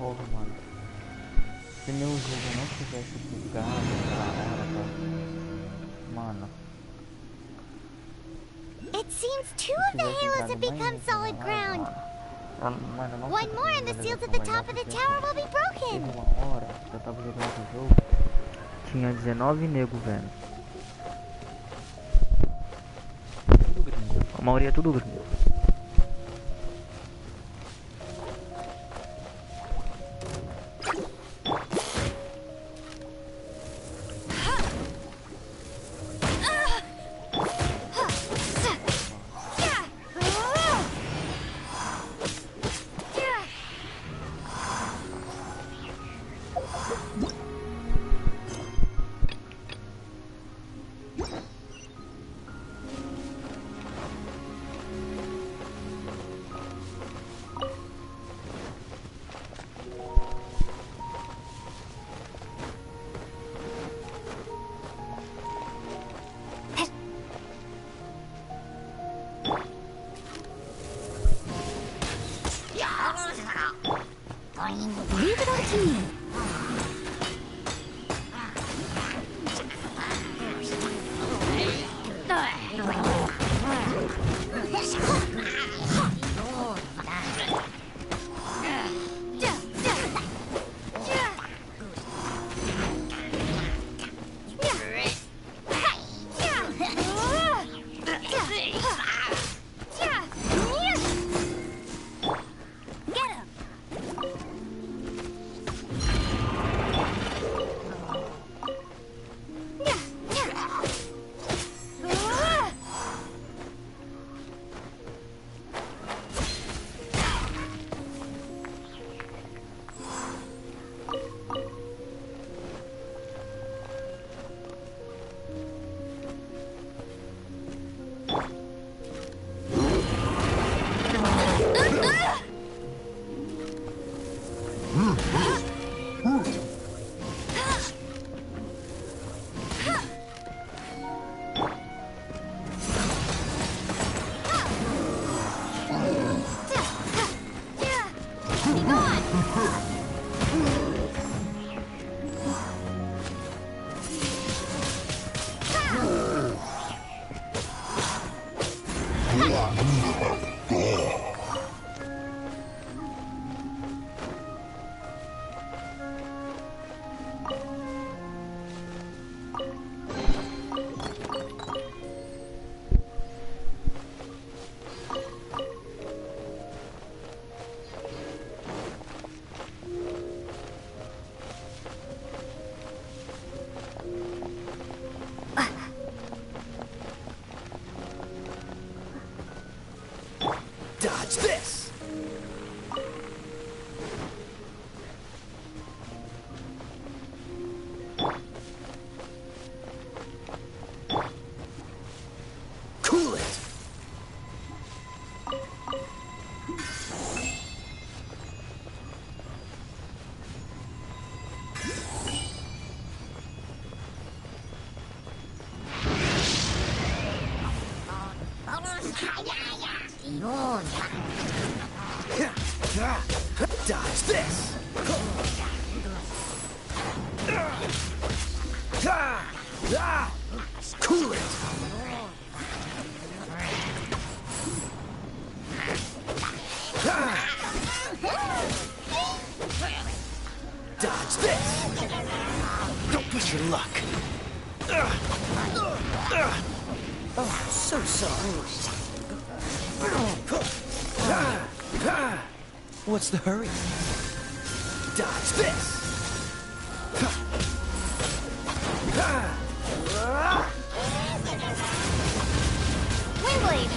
porra, mano. Se meu jogo não tivesse bugado na hora, mano. It seems two Se of the tivesse halos entrado have mais become gente na solid live, ground. mano. Mano, eu não sei One se more a and the seals at visualização the vai dar, top of the porque tower assim, will be teve broken. uma hora que eu tava jogando esse jogo, tinha 19 nego, velho. Tudo gringo. A maioria é tudo gringo. Leave it up to me. Dodge this! Cool it! Dodge this! Cool it! Dodge this! Don't push your luck! Oh, so sorry. What's the hurry? Dodge this! Windblade.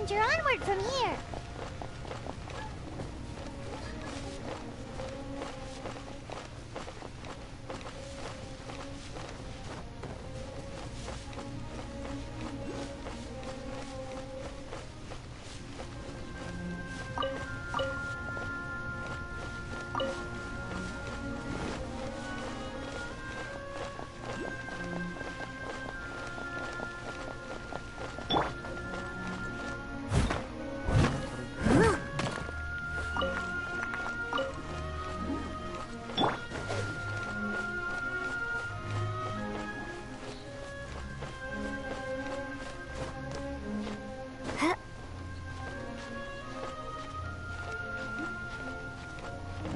adventure onward from here.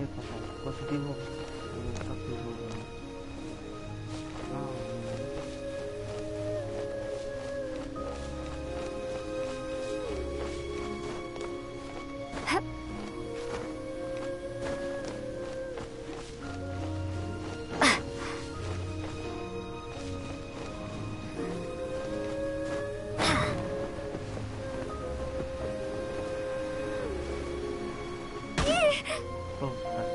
Ayo Patata, conseguimos capítulo. Ah, oh,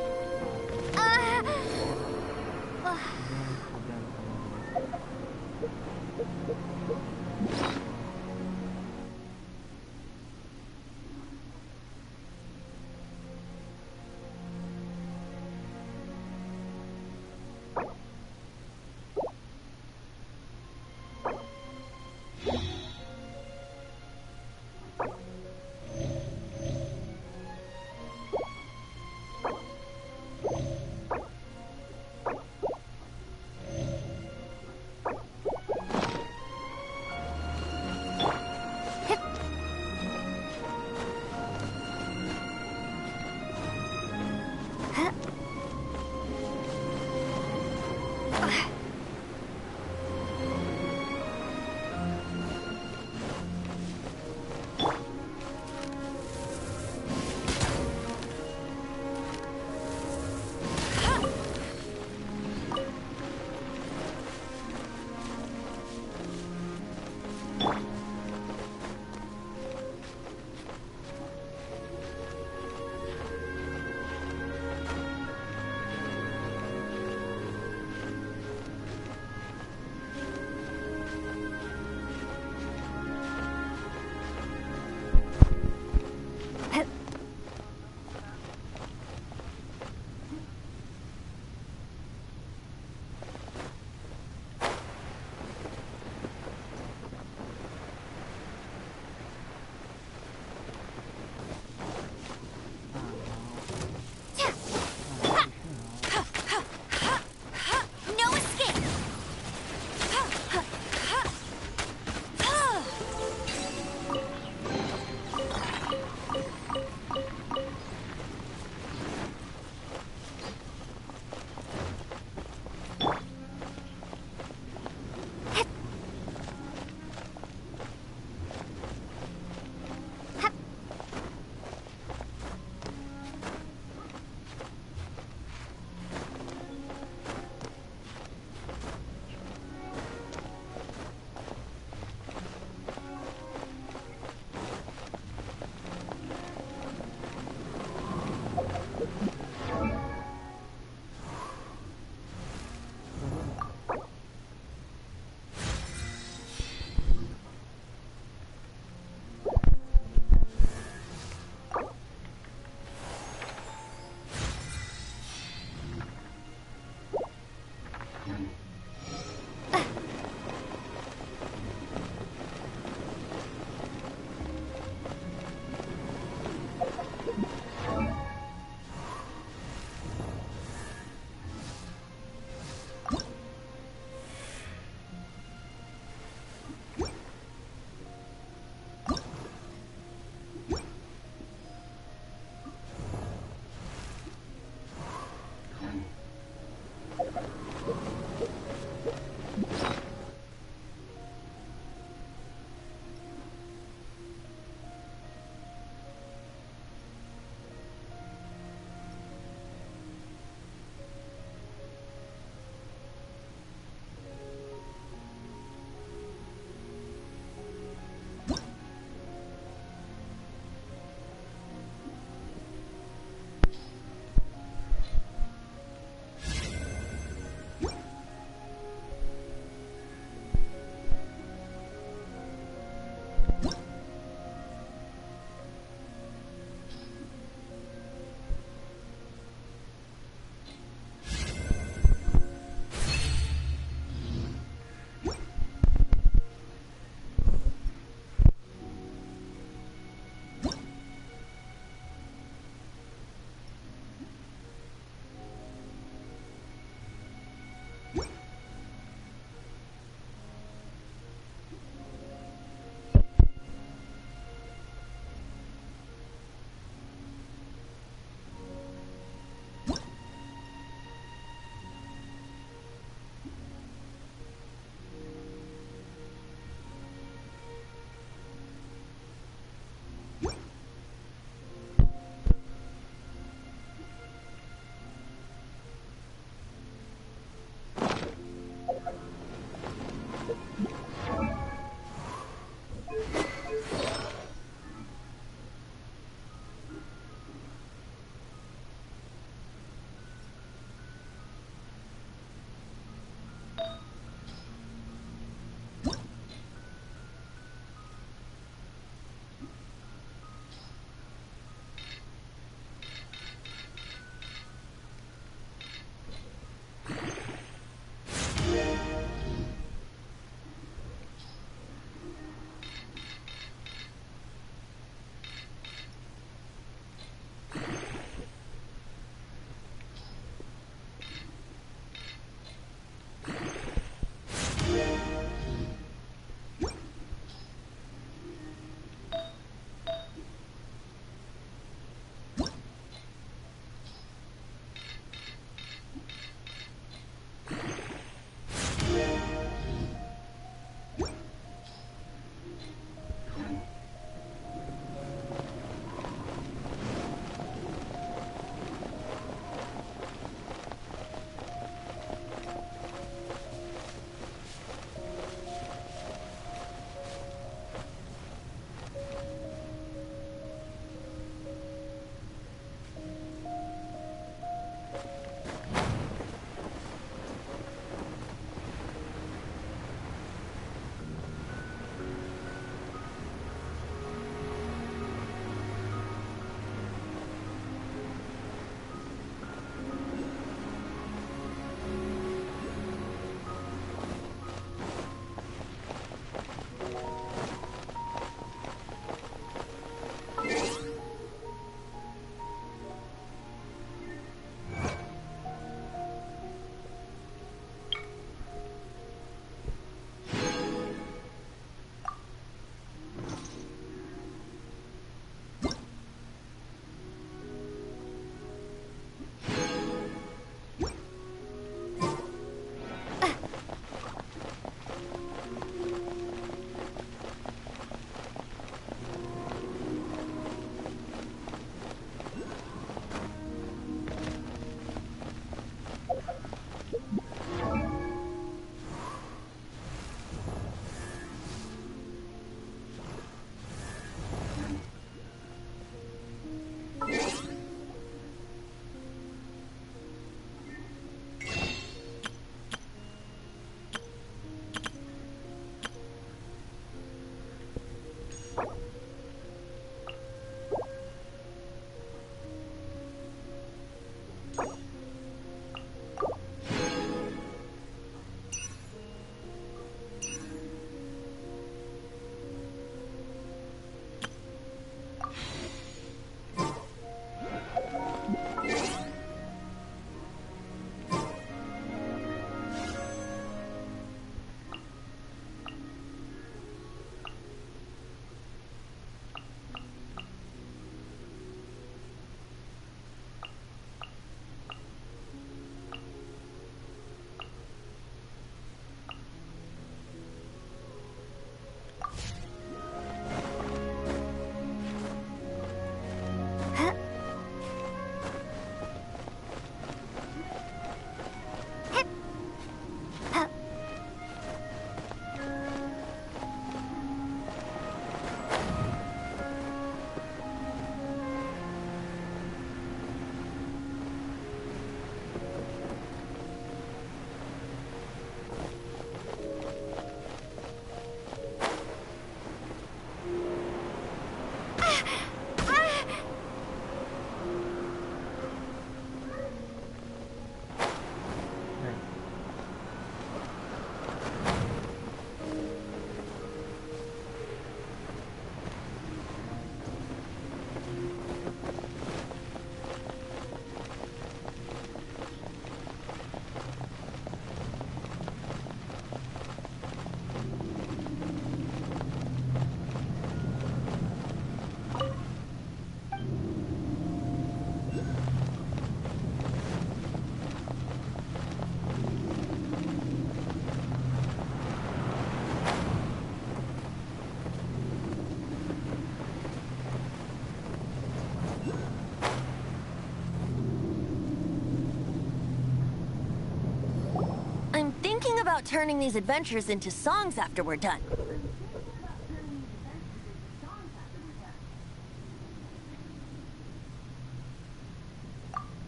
about turning these adventures into songs after we're done?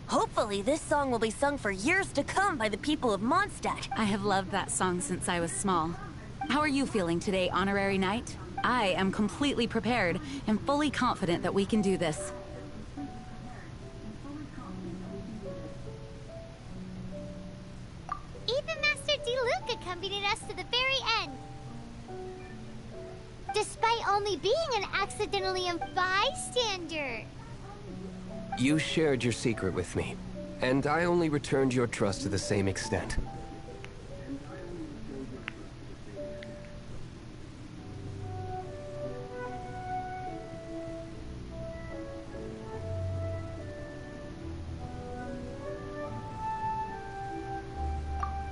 Hopefully, this song will be sung for years to come by the people of Mondstadt. I have loved that song since I was small. How are you feeling today, Honorary Knight? I am completely prepared and fully confident that we can do this. Even Master Diluc accompanied us to the very end. Despite only being an accidentally bystander. You shared your secret with me, and I only returned your trust to the same extent.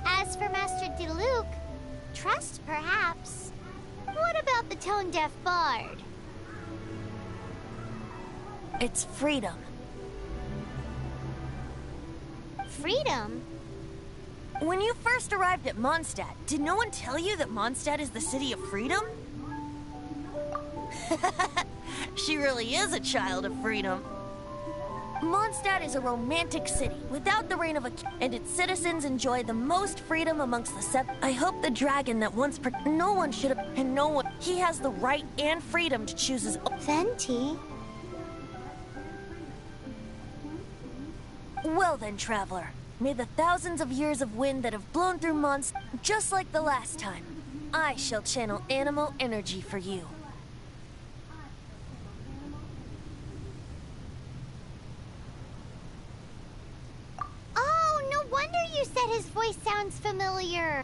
As for Master Diluc, trust perhaps. What about the tone-deaf bard? It's freedom. Freedom? When you first arrived at Mondstadt, did no one tell you that Mondstadt is the city of freedom? She really is a child of freedom. Mondstadt is a romantic city without the reign of a king, and its citizens enjoy the most freedom amongst the seven. I hope the dragon that once no one should have, and no one. He has the right and freedom to choose his own. Venti? Well then, traveler, may the thousands of years of wind that have blown through Mondstadt, just like the last time, I shall channel animal energy for you. Oh, no wonder you said his voice sounds familiar.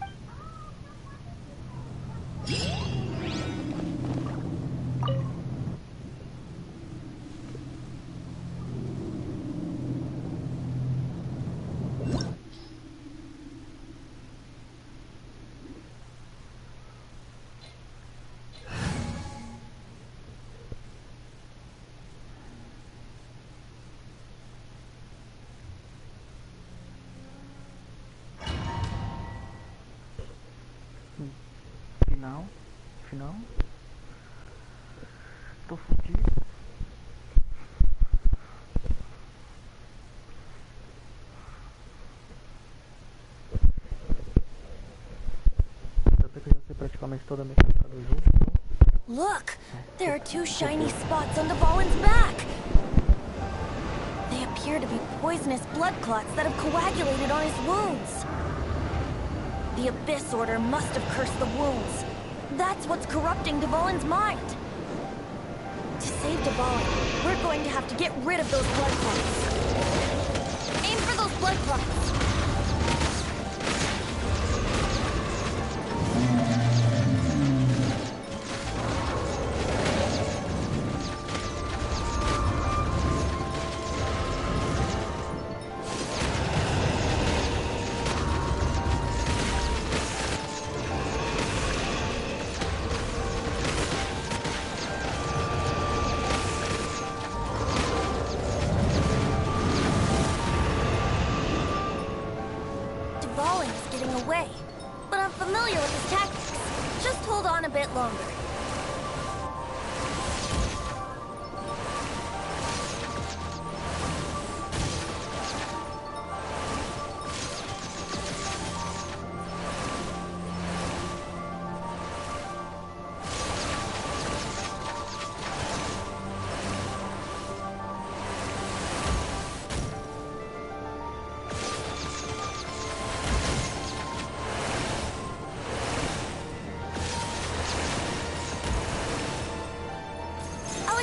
Final. Tô fudido. Até que eu já sei praticamente toda a mecânica do jogo, então... Look! There are two shiny spots on the Valen's back! They appear to be poisonous blood clots that have coagulated on his wounds. The Abyss Order must have cursed the wounds. That's what's corrupting Dvalin's mind. To save Dvalin, we're going to have to get rid of those blood clots. Aim for those blood clots. Away, but I'm familiar with his tactics. Just hold on a bit longer.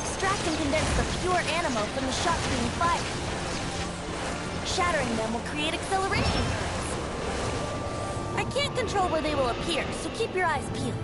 Extract and condense the pure animo from the shots being fired. Shattering them will create acceleration currents. I can't control where they will appear, so keep your eyes peeled.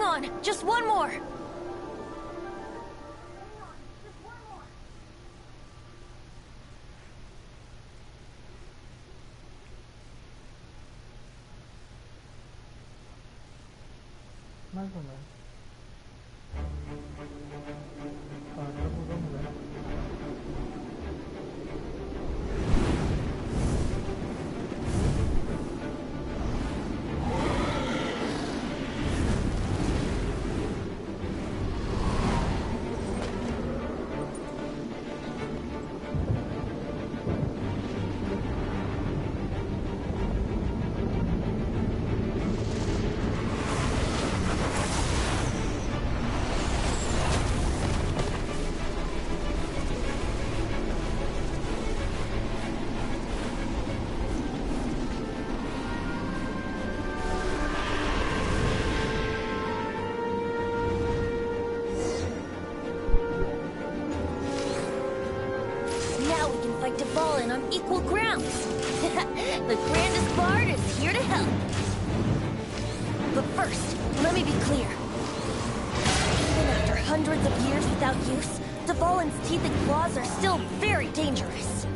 Hang on, just one more. Mais ou menos. Tá, vamos ver. Fight to fall in on equal grounds. The grandest bard is here to help. But first, let me be clear. Even after hundreds of years without use, Dvalin's teeth and claws are still very dangerous.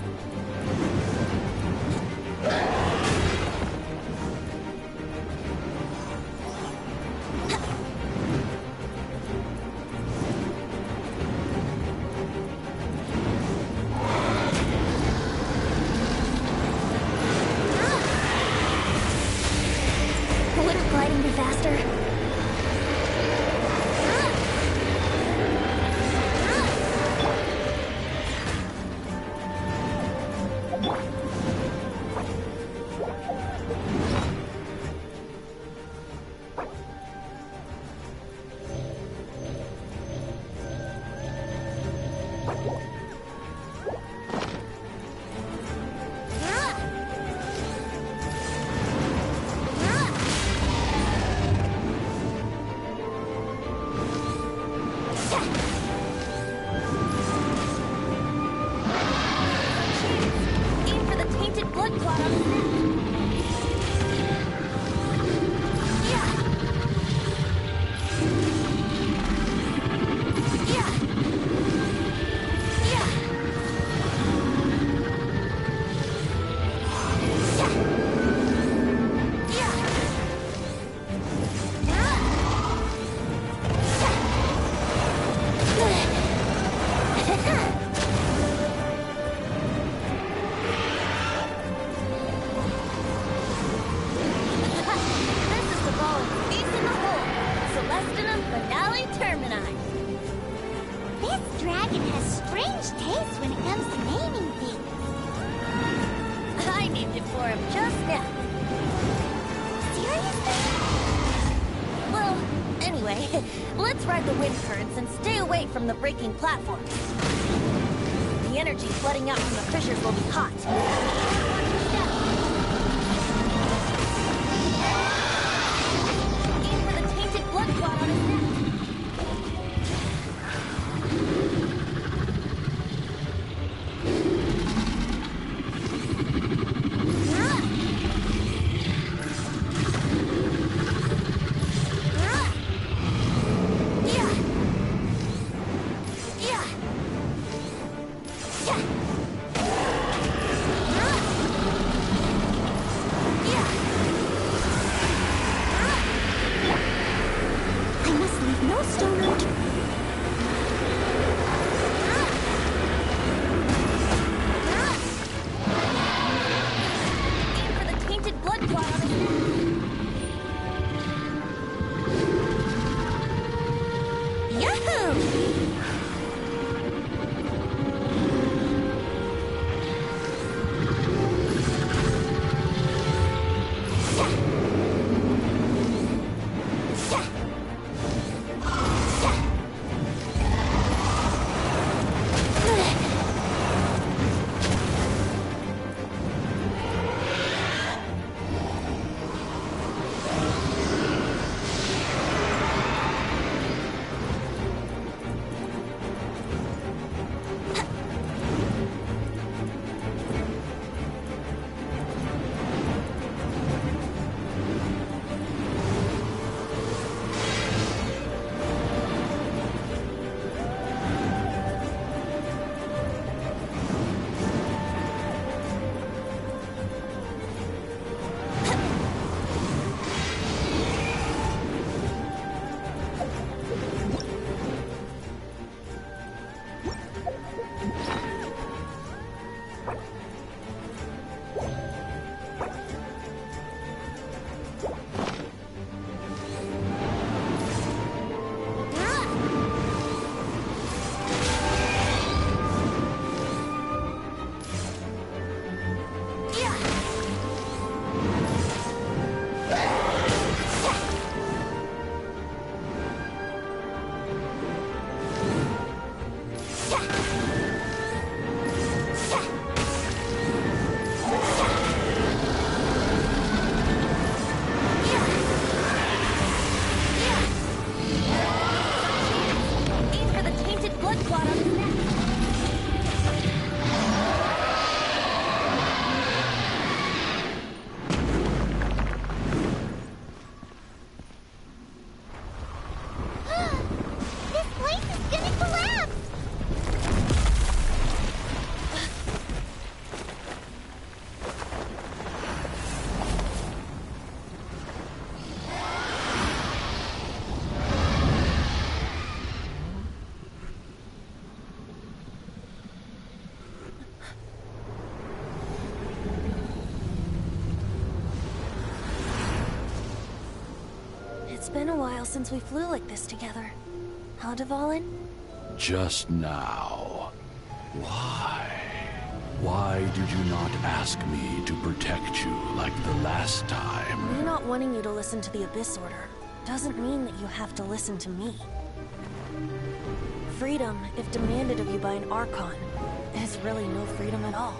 Wouldn't gliding be faster? Aim for the tainted blood clot on his neck. Yeah. Yeah. Yeah. This is the ball of Ace in the Hole, Celestinum Finale Termini. This dragon has strange taste when it comes to naming things. I named it for him just now. Seriously? Well, anyway, let's ride the wind currents and stay away from the breaking platforms. The energy flooding out from the fissures will be hot. Aim for the tainted blood clot on his neck. Yeah. Yeah. Yeah. I must leave no stone unturned. Aim for the tainted blood clot on his neck. Yahoo! Yeah. It's been a while since we flew like this together. Huh, Dvalin? Just now. Why? Why did you not ask me to protect you like the last time? Me not wanting you to listen to the Abyss Order doesn't mean that you have to listen to me. Freedom, if demanded of you by an Archon, is really no freedom at all.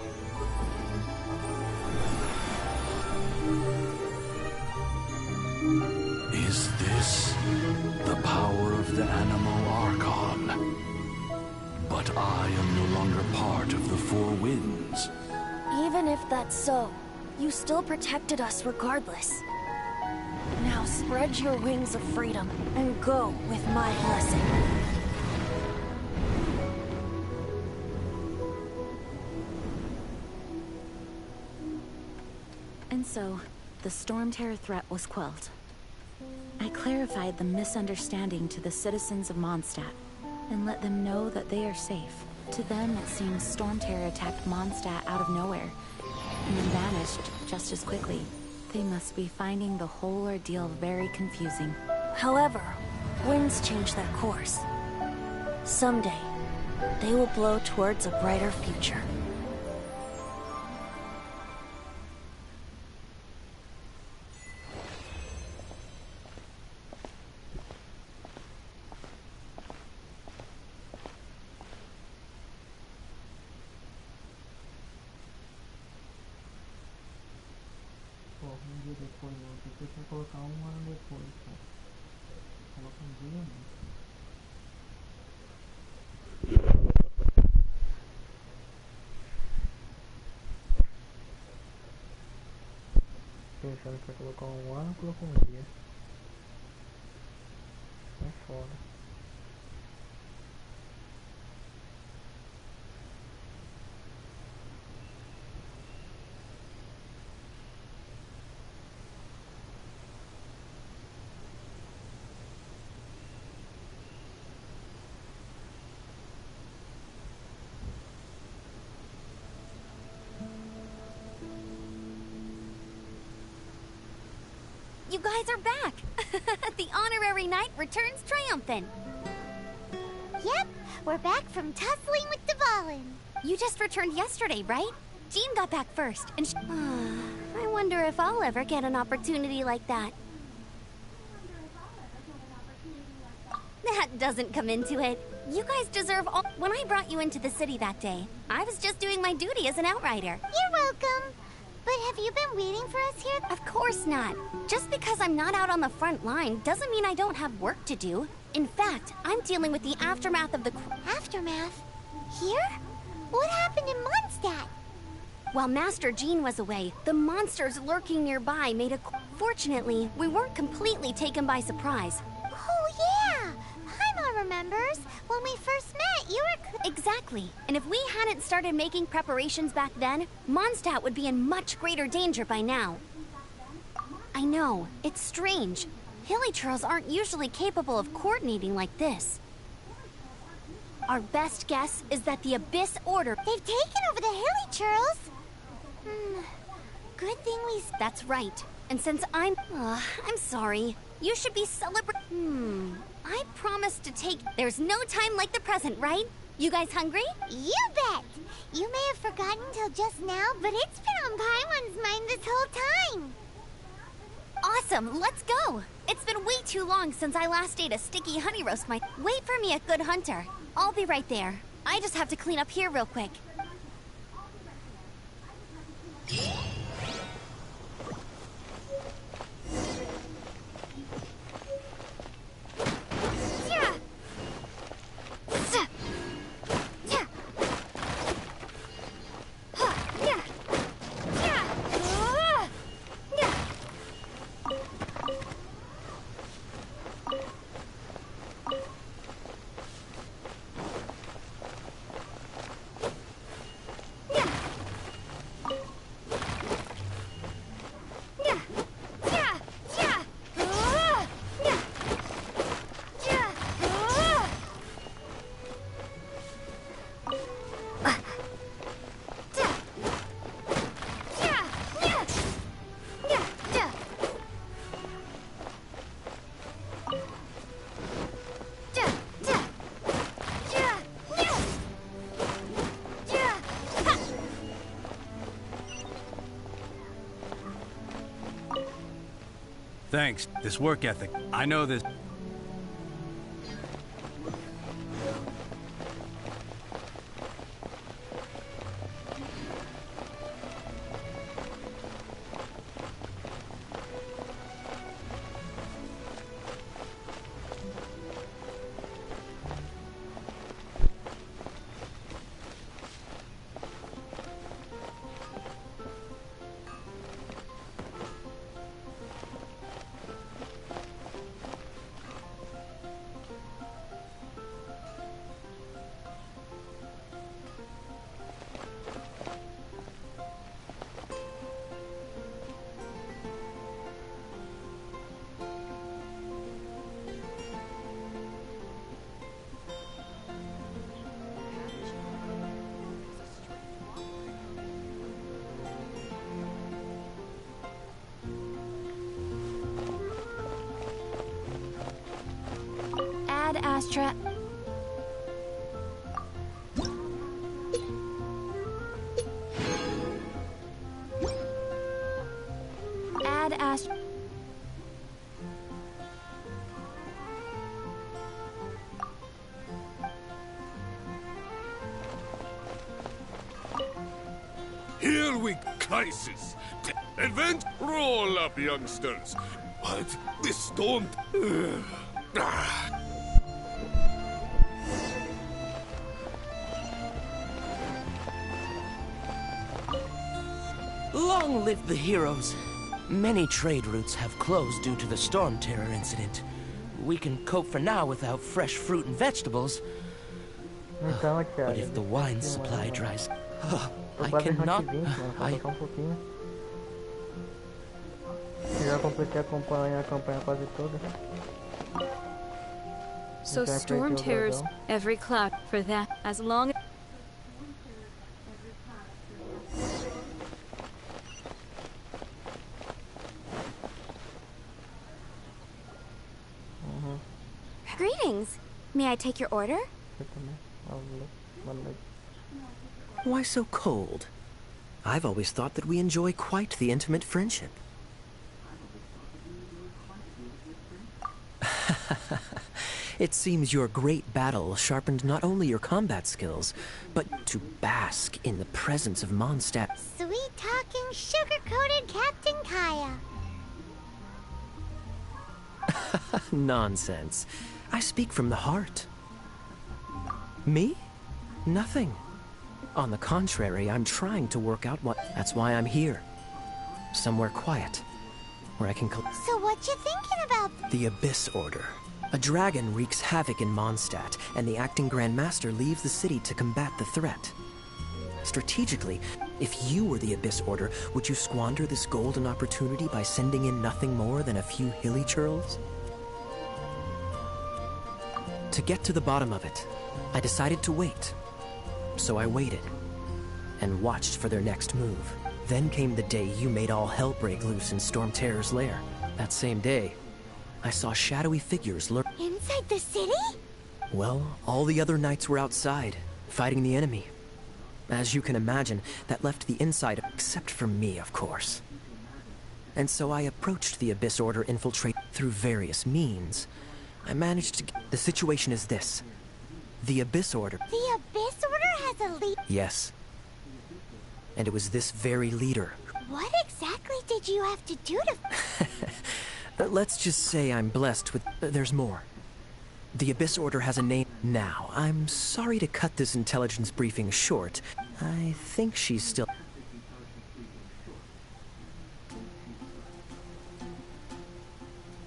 Is this the power of the Animal Archon? But I am no longer part of the Four Winds. Even if that's so, you still protected us regardless. Now spread your wings of freedom and go with my blessing. And so, the Storm Terror threat was quelled. I clarified the misunderstanding to the citizens of Mondstadt, and let them know that they are safe. To them, it seems Storm Terror attacked Mondstadt out of nowhere, and then vanished just as quickly. They must be finding the whole ordeal very confusing. However, winds change their course. Someday, they will blow towards a brighter future. Pô, um dia depois, eu pensei que ia colocar um ano depois, pô. Coloca um dia, né? Pensando que ia colocar um ano, colocou um dia. É foda. You guys are back! The honorary knight returns triumphant. Yep, we're back from tussling with Dvalin. You just returned yesterday, right? Jean got back first, and I wonder if I'll ever get an opportunity like that. That doesn't come into it. You guys deserve all— When I brought you into the city that day, I was just doing my duty as an outrider. You're welcome. But have you been waiting for us here? Of course not. Just because I'm not out on the front line doesn't mean I don't have work to do. In fact, I'm dealing with the aftermath of the— Aftermath? Here? What happened in Mondstadt? While Master Jean was away, the monsters lurking nearby made a— Fortunately, we weren't completely taken by surprise. Oh yeah! Paimon remembers. When we first met, you were— Exactly. And if we hadn't started making preparations back then, Mondstadt would be in much greater danger by now. I know, it's strange. Hilichurls aren't usually capable of coordinating like this. Our best guess is that the Abyss Order— They've taken over the Hilichurls? Good thing we— That's right. And since I'm sorry. You should be celebrating— I promised to take— There's no time like the present, right? You guys hungry? You bet! You may have forgotten till just now, but it's been on Paimon's mind this whole time. Awesome, let's go! It's been way too long since I last ate a sticky honey roast. Wait for me at Good Hunter. I'll be right there. I just have to clean up here real quick. Thanks. This work ethic. I know this. Add Astra. Add Astra. Here we crisis. Advent, roll up, youngsters. But this storm. Long live the heroes. Many trade routes have closed due to the storm terror incident. We can cope for now without fresh fruit and vegetables. Então, aqui, But if the wine supply dries... I cannot... Só um pouquinho. Eu já completei a campanha quase toda. So Já storm enfrentei o terrors dragão. every cloud for that as long as Greetings. May I take your order? Eu também. Boa noite. Why so cold? I've always thought that we enjoy quite the intimate friendship. It seems your great battle sharpened not only your combat skills, but to bask in the presence of Mondstadt. Sweet-talking, sugar-coated Captain Kaya. Nonsense. I speak from the heart. Me? Nothing. On the contrary, I'm trying to work out what... That's why I'm here. Somewhere quiet, where I can... So what you thinking about? The Abyss Order. A dragon wreaks havoc in Mondstadt, and the acting Grand Master leaves the city to combat the threat. Strategically, if you were the Abyss Order, would you squander this golden opportunity by sending in nothing more than a few hilly churls? To get to the bottom of it, I decided to wait. So I waited, and watched for their next move. Then came the day you made all hell break loose in Storm Terror's lair. That same day, I saw shadowy figures lurk. Inside the city? Well, all the other knights were outside, fighting the enemy. As you can imagine, that left the inside, except for me, of course. And so I approached the Abyss Order infiltrate through various means. I managed to... The situation is this. The Abyss Order... The Abyss Order has a lead... Yes. And it was this very leader. What exactly did you have to do to... Let's just say I'm blessed with... there's more. The Abyss Order has a name. Now, I'm sorry to cut this intelligence briefing short. I think she's still...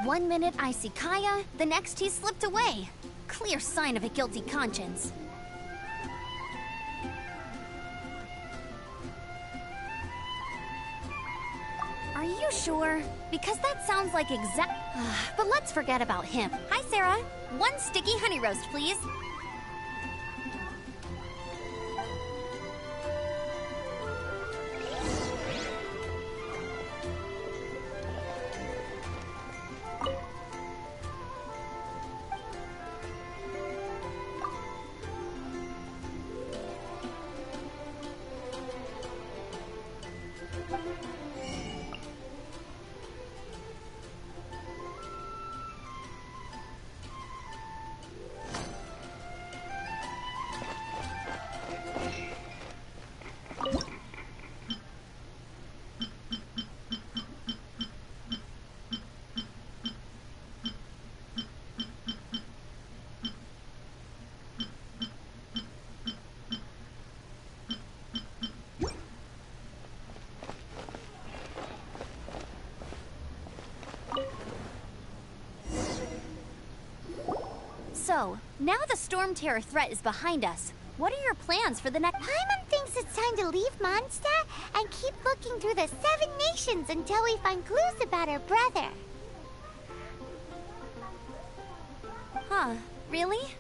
One minute I see Kaya, the next he's slipped away. Clear sign of a guilty conscience. Are you sure? Because that sounds like exact... But let's forget about him. Hi, Sarah. One sticky honey roast, please. So, now the Storm Terror threat is behind us. What are your plans for the next— Paimon thinks it's time to leave Mondstadt and keep looking through the 7 nations until we find clues about her brother. Huh, really?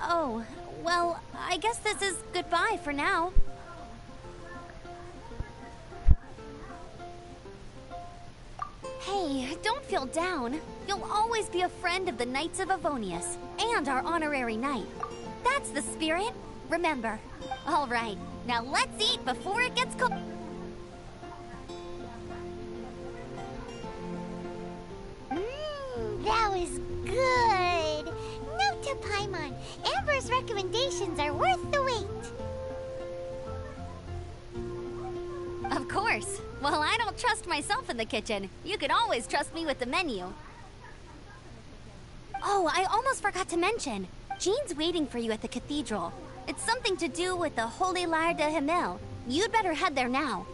Oh, well, I guess this is goodbye for now. Hey, don't feel down. You'll always be a friend of the Knights of Avonius, and our honorary knight. That's the spirit. Remember. All right, now let's eat before it gets cold. That was good. Note to Paimon, Amber's recommendations are worth the wait. Of course. Well, I don't trust myself in the kitchen. You can always trust me with the menu. Oh, I almost forgot to mention. Jean's waiting for you at the cathedral. It's something to do with the Holy Lyre de Himmel. You'd better head there now.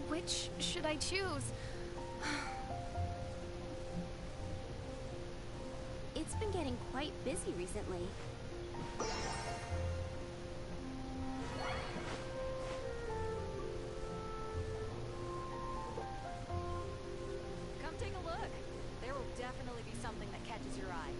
Which should I choose? It's been getting quite busy recently. Come take a look. There will definitely be something that catches your eye.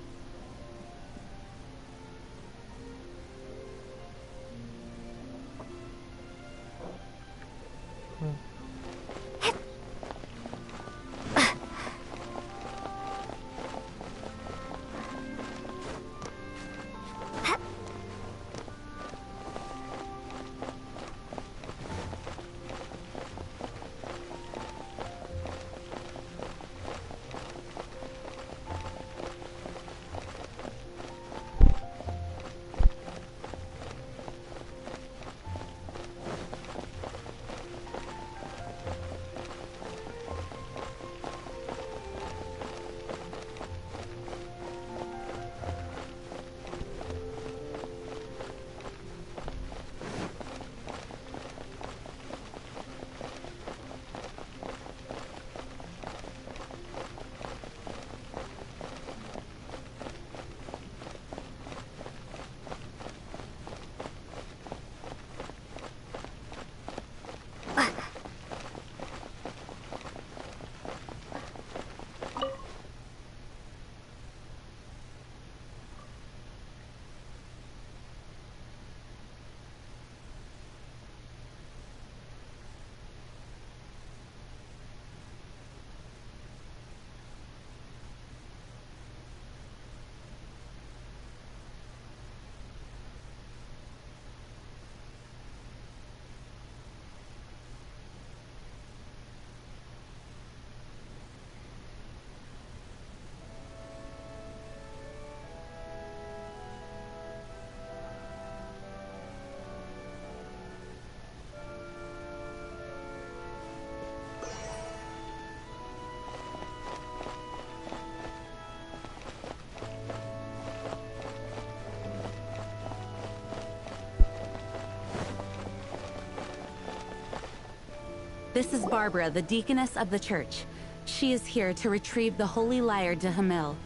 This is Barbara, the deaconess of the church. She is here to retrieve the Holy Lyre de Himmel.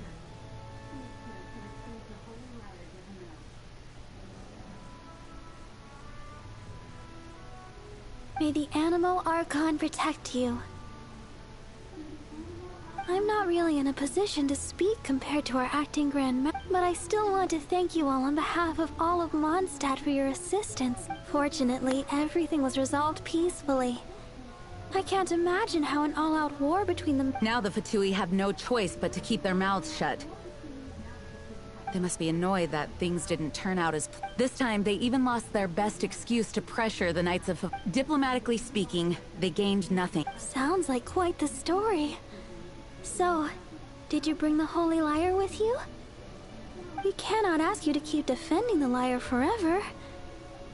May the Animo Archon protect you. I'm not really in a position to speak compared to our acting Grand Master, but I still want to thank you all on behalf of all of Mondstadt for your assistance. Fortunately, everything was resolved peacefully. I can't imagine how an all-out war between them— Now the Fatui have no choice but to keep their mouths shut. They must be annoyed that things didn't turn out as— This time, they even lost their best excuse to pressure the Knights of— Diplomatically speaking, they gained nothing. Sounds like quite the story. So, did you bring the Holy Lyre with you? We cannot ask you to keep defending the lyre forever.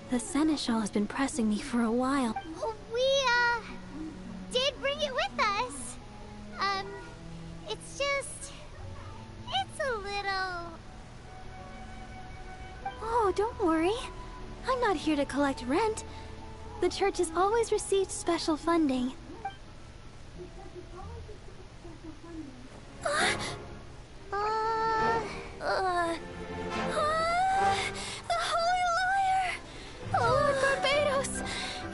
The Seneschal has been pressing me for a while. We, did bring it with us. It's just— it's a little— Oh, don't worry. I'm not here to collect rent. The church has always received special funding. The Holy Liar! Oh, Lord Barbados!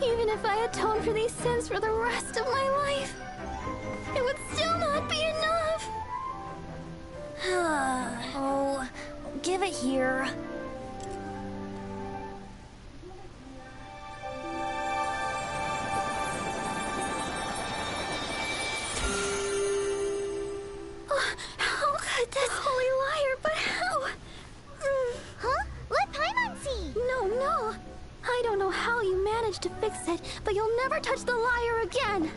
Even if I atone for these sins for the rest of my life, it would still not be enough! Oh, give it here. How could this Holy Liar, but how? Huh? Let Paimon see! No. I don't know how you managed to fix it, but you'll never touch the liar again!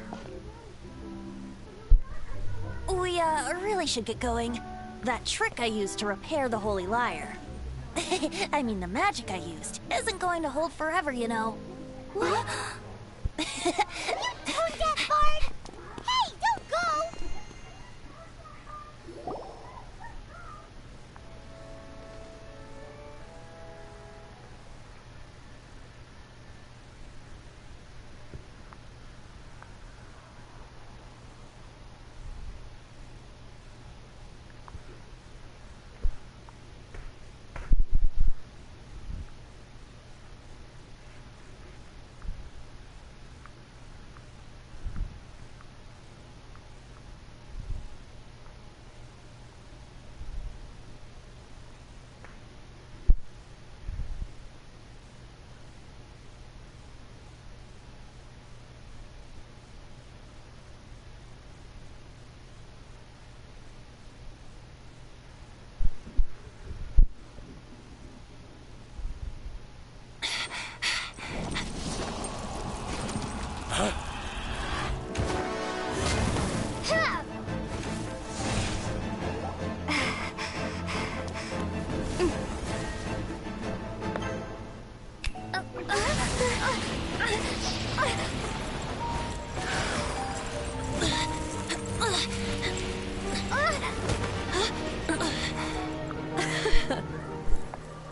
We, really should get going. That trick I used to repair the Holy Liar. I mean, the magic I used isn't going to hold forever, you know. What? You tone-deaf bard! Hey, don't go!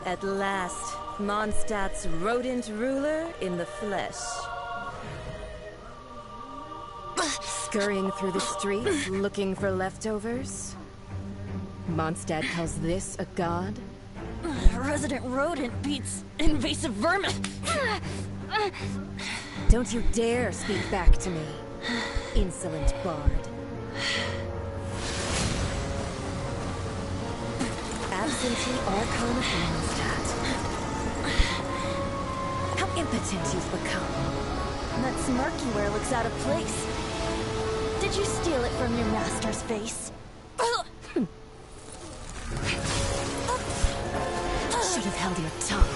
At last, Mondstadt's rodent ruler in the flesh. Scurrying through the streets, looking for leftovers? Mondstadt calls this a god? Resident rodent beats invasive vermin. Don't you dare speak back to me, insolent bard. Absentee Archon of Mondstadt. How impotent you've become. That smirky wear looks out of place. Did you steal it from your master's face? Should have held your tongue.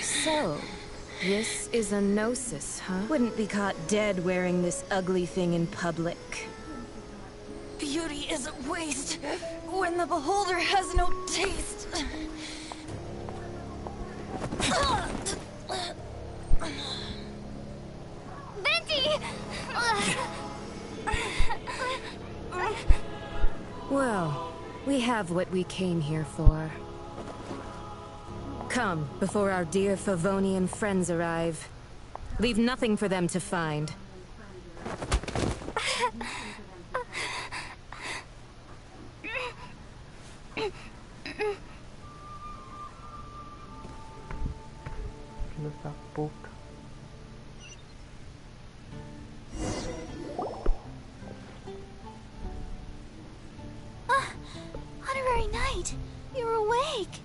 So, this is a gnosis, huh? Wouldn't be caught dead wearing this ugly thing in public. Beauty isn't waste when the beholder has no taste. Venti! Well, we have what we came here for. Come, before our dear Favonian friends arrive. Leave nothing for them to find. Filho da puta. Honorary Knight, you're awake.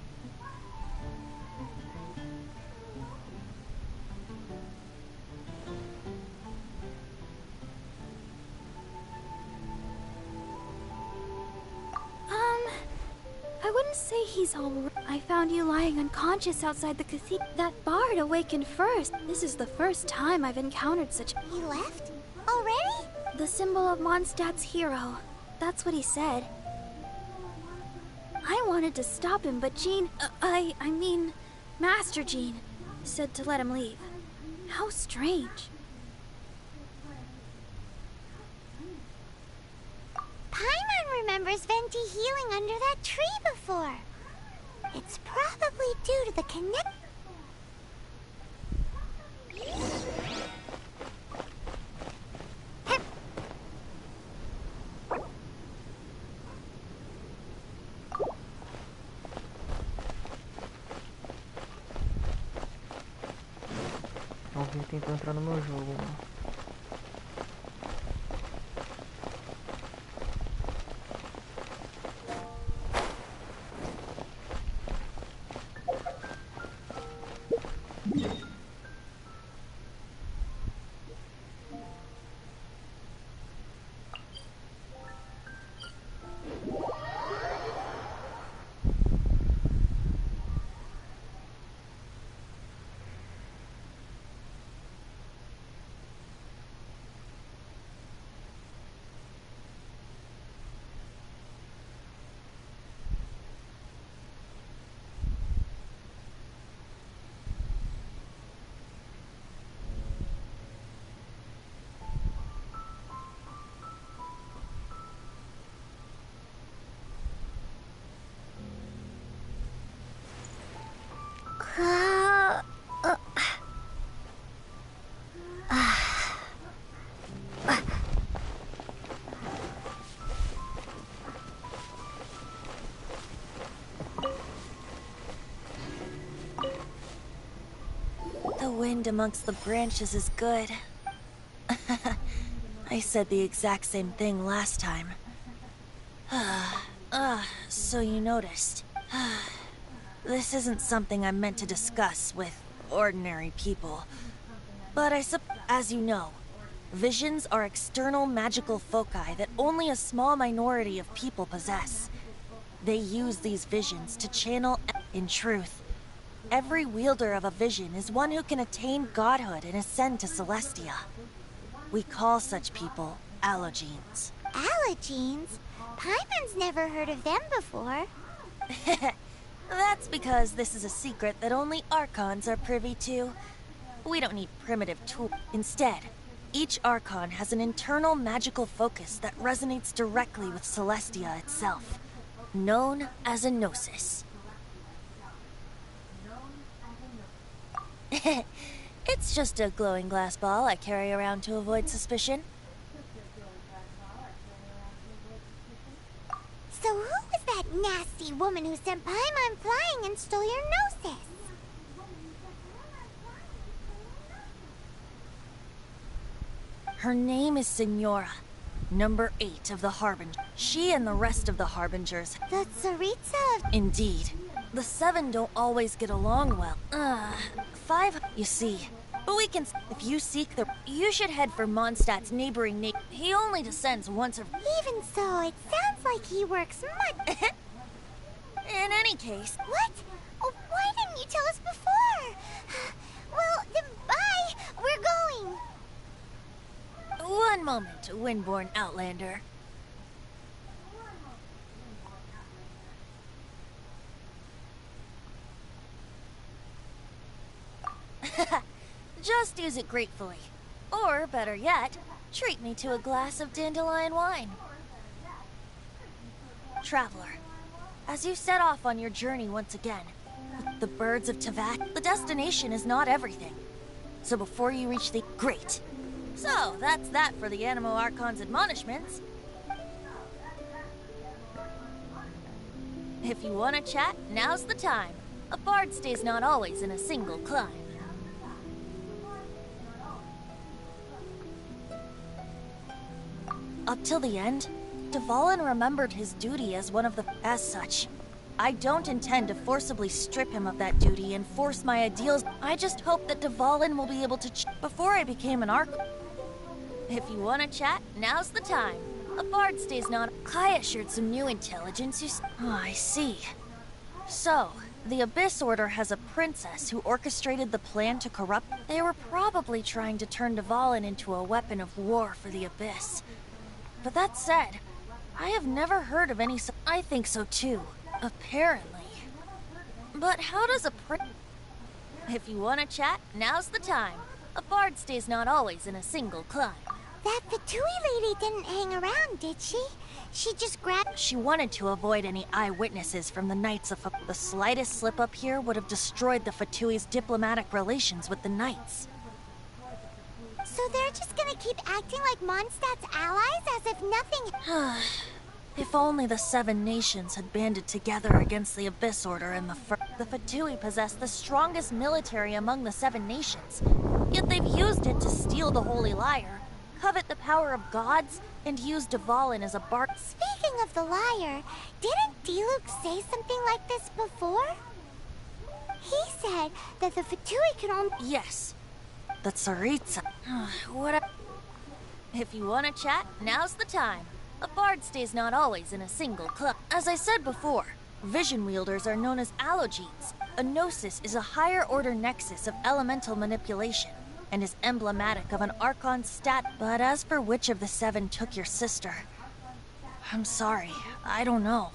I wouldn't say he's all right. I found you lying unconscious outside the cathedral. That bard awakened first. This is the first time I've encountered such... He left? Already? The symbol of Mondstadt's hero. That's what he said. I wanted to stop him, but Jean... I mean, Master Jean said to let him leave. How strange. remembers Venti healing under that tree before. It's probably due to the connect. Alguém tentou entrar no meu jogo, mano. The wind amongst the branches is good. I said the exact same thing last time. So you noticed. This isn't something I'm meant to discuss with ordinary people. But as you know, visions are external magical foci that only a small minority of people possess. They use these visions to channel. In truth, every wielder of a vision is one who can attain godhood and ascend to Celestia. We call such people Allogenes. Allogenes? Paimon's never heard of them before. That's because this is a secret that only Archons are privy to. We don't need primitive tools. Instead, each Archon has an internal magical focus that resonates directly with Celestia itself, known as a Gnosis. It's just a glowing glass ball I carry around to avoid suspicion. So who was that nasty woman who sent Paimon flying and stole your Gnosis? Her name is Signora, number 8 of the Harbinger. She and the rest of the Harbingers. The Tsaritsa? Indeed. The 7 don't always get along well. 5, you see. But we can. If you seek the. You should head for Mondstadt's neighboring He only descends once a. Even so, it sounds like he works much. In any case. What? Oh, why didn't you tell us before? Well, then bye. We're going. One moment, Windborn Outlander. Just use it gratefully. Or, better yet, treat me to a glass of dandelion wine. Traveler, as you set off on your journey once again, the birds of Tevat, the destination is not everything. So before you reach the... Great! So, that's that for the Animo Archon's admonishments. If you want to chat, now's the time. A bard stays not always in a single climb. Up till the end, Dvalin remembered his duty as one of the... As such, I don't intend to forcibly strip him of that duty and force my ideals. I just hope that Dvalin will be able to... Before I became an Archon... If you want to chat, now's the time. A bard stays not... Kaya shared some new intelligence, Oh, I see. So, the Abyss Order has a princess who orchestrated the plan to corrupt... They were probably trying to turn Dvalin into a weapon of war for the Abyss. But that said, I have never heard of any... I think so too, apparently. But how does a If you want to chat, now's the time. A bard stays not always in a single climb. That Fatui lady didn't hang around, did she? She just grabbed... She wanted to avoid any eyewitnesses from the Knights of... The slightest slip-up here would have destroyed the Fatui's diplomatic relations with the Knights. So they're just gonna keep acting like Mondstadt's allies as if nothing... If only the 7 nations had banded together against the Abyss Order in the first... The Fatui possess the strongest military among the 7 nations, yet they've used it to steal the Holy Lyre, covet the power of gods, and use Dvalin as a bark... Speaking of the lyre, didn't Diluc say something like this before? He said that the Fatui could only... Yes, the Tsaritsa. What a... If you want to chat, now's the time. A bard stays not always in a single club. As I said before, vision wielders are known as allogenes. A gnosis is a higher order nexus of elemental manipulation, and is emblematic of an Archon stat. But as for which of the 7 took your sister, I'm sorry, I don't know.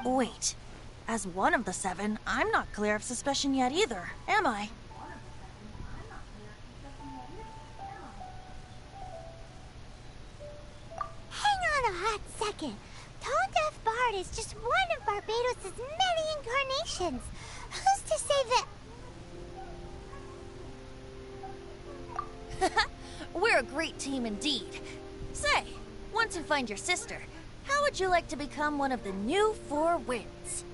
Wait, as one of the 7, I'm not clear of suspicion yet either, am I? Hang on a hot second. Tone Deaf Bard is just one of Barbados' many incarnations. Who's to say that... We're a great team indeed. Say, once you find your sister, how would you like to become one of the new 4 Winds?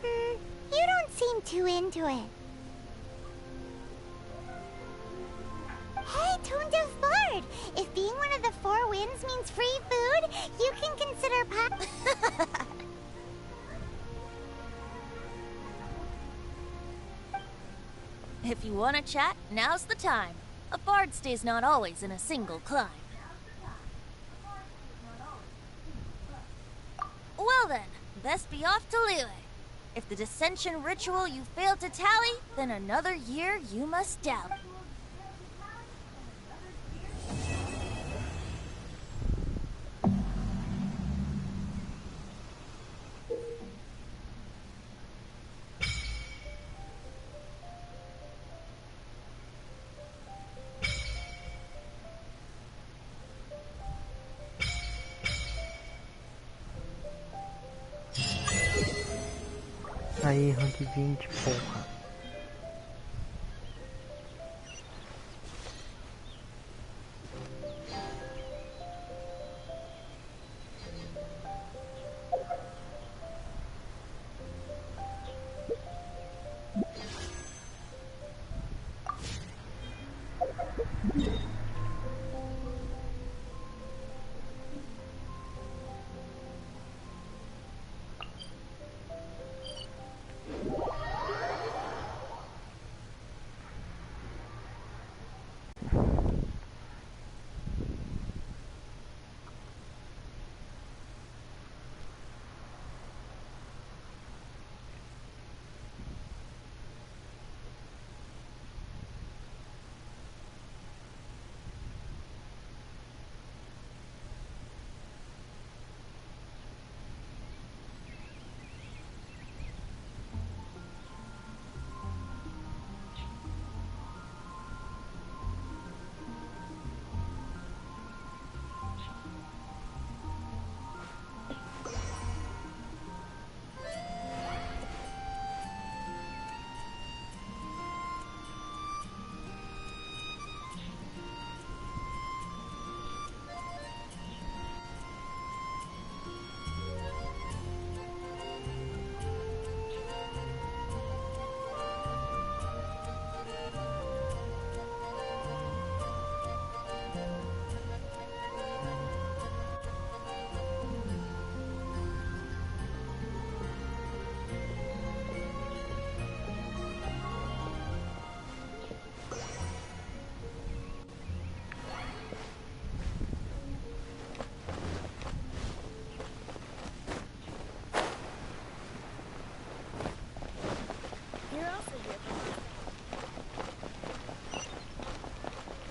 You don't seem too into it. Hey, Tone Deaf Bard! If being one of the 4 Winds means free food, you can consider If you want to chat, now's the time. A bard stays not always in a single climb. Well then, best be off to Liyue. If the dissension ritual you failed to tally, then another year you must dally. Aí, rank 20, porra.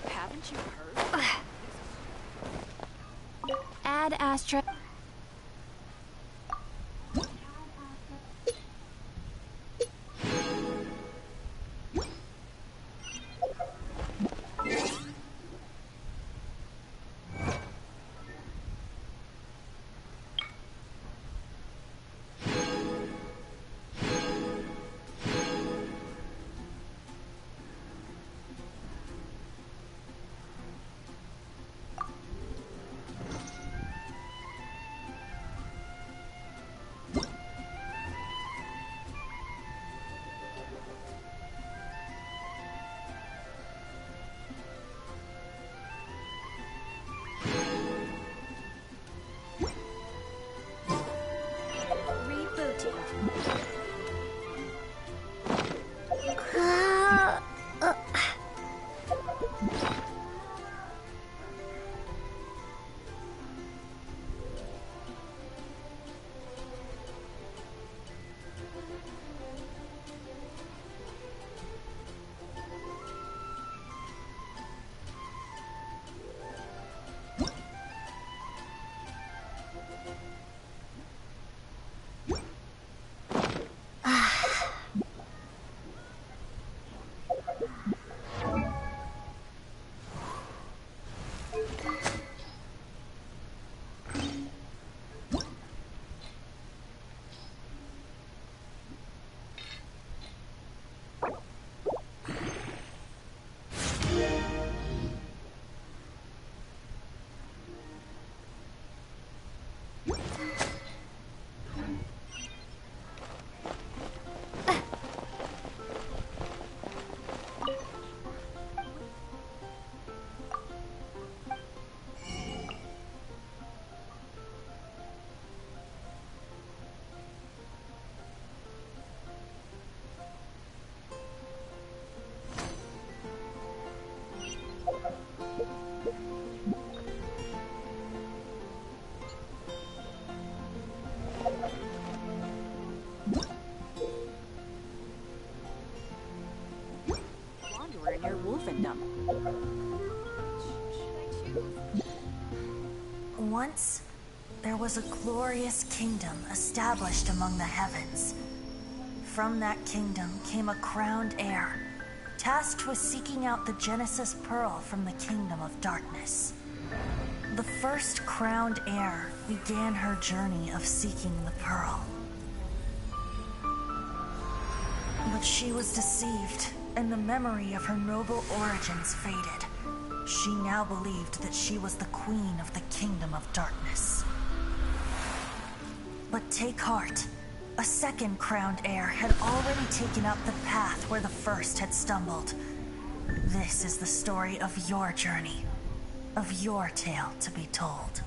Haven't you heard? Add Astra. in your wolfendom. Once, there was a glorious kingdom established among the heavens. From that kingdom came a crowned heir, tasked with seeking out the Genesis Pearl from the kingdom of darkness. The first crowned heir began her journey of seeking the pearl. But she was deceived, and the memory of her noble origins faded. She now believed that she was the queen of the kingdom of darkness. But take heart. A second crowned heir had already taken up the path where the first had stumbled. This is the story of your journey, of your tale to be told.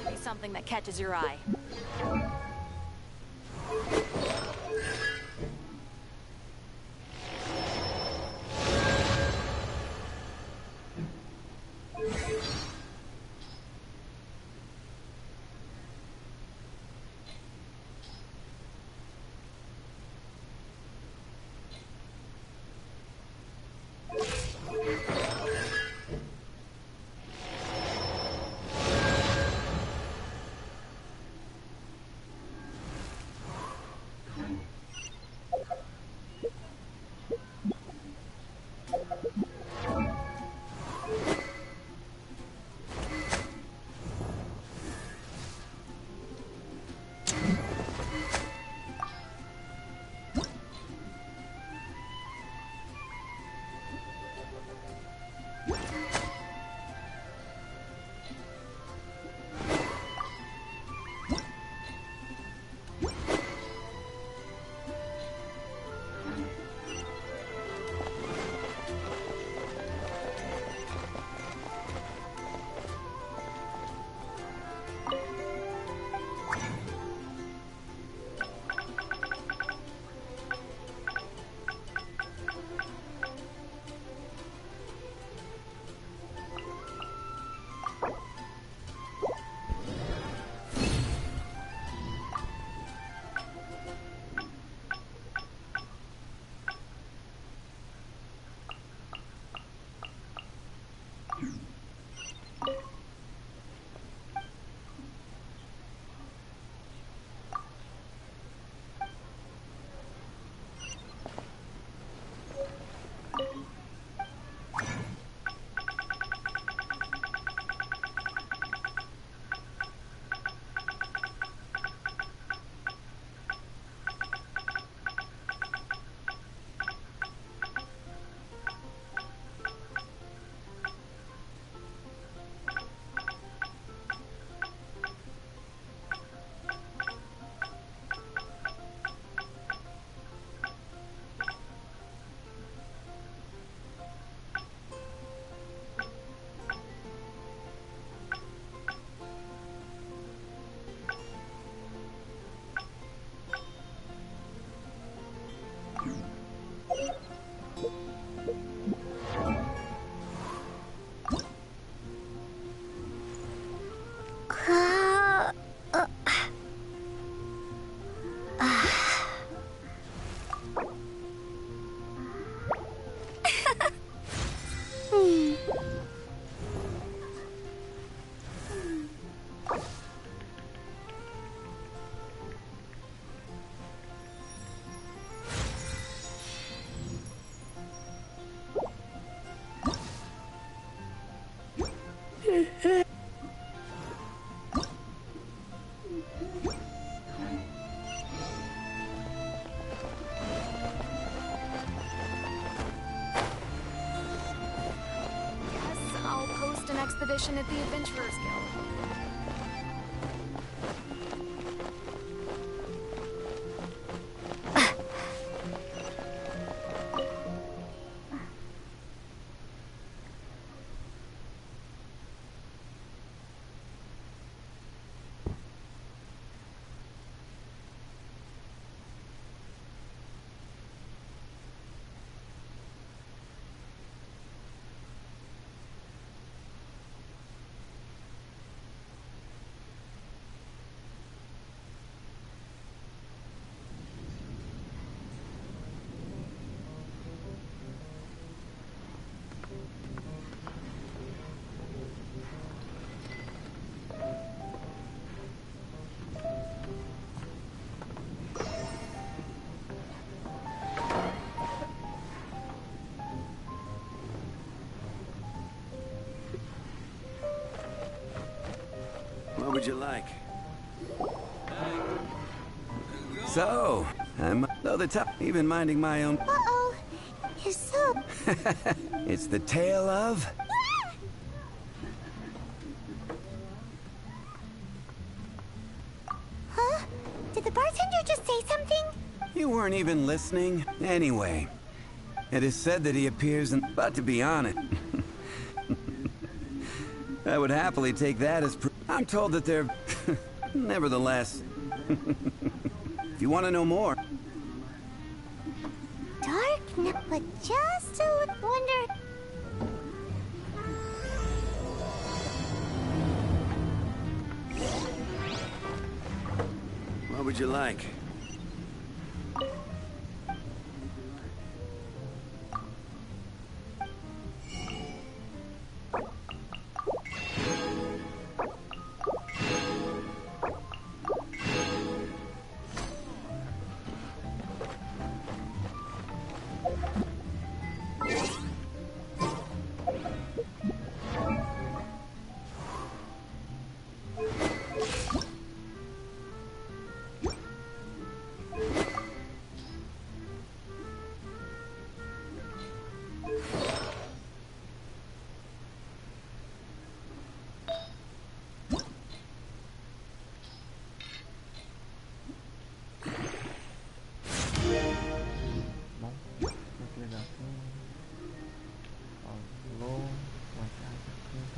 Be something that catches your eye. Guess I'll post an expedition at the Adventurers Guild. What would you like? So, I'm though the top, even minding my own. Uh-oh. You're so... It's the tale of. Huh? Did the bartender just say something? You weren't even listening. Anyway, it is said that he appears in. But to be honest, I would happily take that as. I'm told that they're. Nevertheless. If you want to know more. Dark, no, but just a wonder. What would you like? Bom, muito legal.